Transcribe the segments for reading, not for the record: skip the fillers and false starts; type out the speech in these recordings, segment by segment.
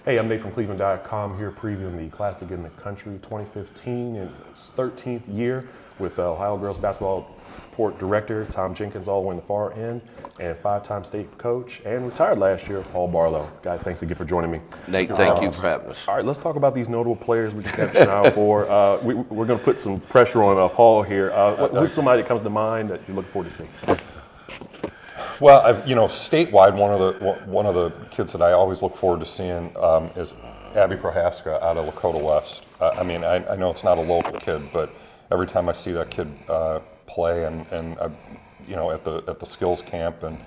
Hey, I'm Nate from cleveland.com here previewing the Classic in the Country 2015 and its 13th year with Ohio girls basketball port director Tom Jenkins all the way in the far end, and five-time state coach and retired last year, Paul Barlow. Guys, thanks again for joining me. Nate, thank you for having us. All right, let's talk about these notable players we kept an eye for. We're going to put some pressure on Paul here. Who's somebody that comes to mind that you look forward to seeing? Well, statewide, one of the kids that I always look forward to seeing is Abby Prohaska out of Lakota West. I know it's not a local kid, but every time I see that kid play and at the skills camp, and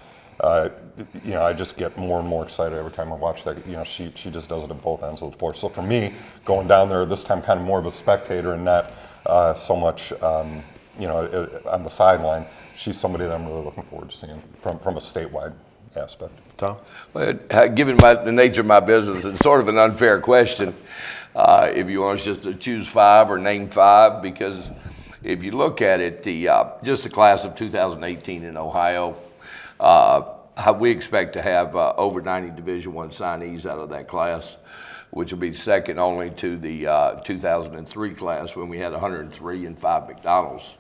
I just get more and more excited every time I watch that. She just does it at both ends of the floor. So for me, going down there this time, kind of more of a spectator and not so much on the sideline. She's somebody that I'm really looking forward to seeing from a statewide aspect. Tom? Well, given the nature of my business, it's sort of an unfair question if you want us just to choose five or name five, because if you look at it, just the class of 2018 in Ohio, we expect to have over 90 Division I signees out of that class, which will be second only to the 2003 class when we had 103 and 5 McDonald's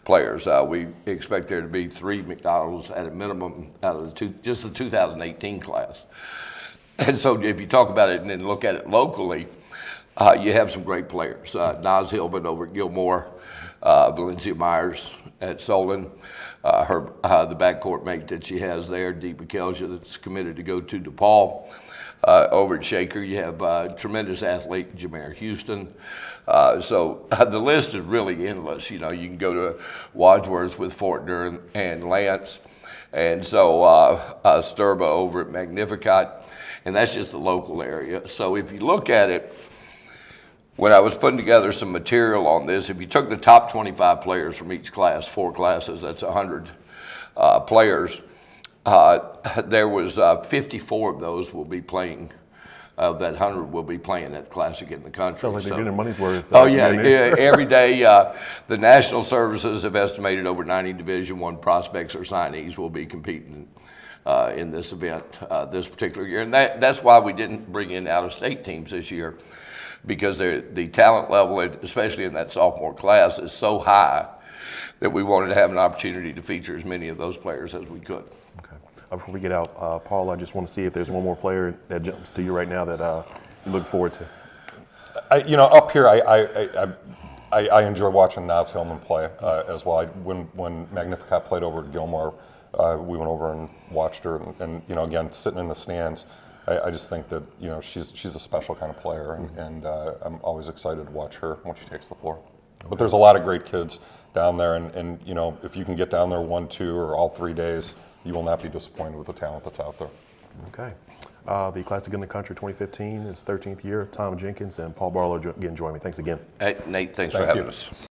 players. We expect there to be 3 McDonald's at a minimum out of just the 2018 class. And so if you talk about it and then look at it locally, you have some great players. Naz Hillman over at Gilmore, Valencia Myers at Solon, the backcourt mate that she has there, Deepa Kelja, that's committed to go to DePaul. Over at Shaker, you have tremendous athlete, Jameer Houston. So the list is really endless. You can go to Wadsworth with Fortner and Lance, and so Sturba over at Magnificat, and that's just the local area. So if you look at it, when I was putting together some material on this, if you took the top 25 players from each class, 4 classes, that's 100 players, there was 54 of those will be playing. That 100 will be playing at Classic in the Country. Sounds like they're getting their money's worth. Every day, the national services have estimated over 90 Division I prospects or signees will be competing in this event this particular year. And that's why we didn't bring in out-of-state teams this year, because the talent level, especially in that sophomore class, is so high that we wanted to have an opportunity to feature as many of those players as we could. Okay. Before we get out, Paul, I just want to see if there's one more player that jumps to you right now that you look forward to. Up here, I enjoy watching Naz Hillman play as well. When Magnificat played over at Gilmore, we went over and watched her, and again, sitting in the stands, I just think that she's a special kind of player, and I'm always excited to watch her when she takes the floor. Okay. But there's a lot of great kids down there, and if you can get down there 1, 2, or all 3 days, you will not be disappointed with the talent that's out there. Okay. The Classic in the Country 2015 is 13th year. Tom Jenkins and Paul Barlow again join me. Thanks again. Hey, Nate, thanks for having us.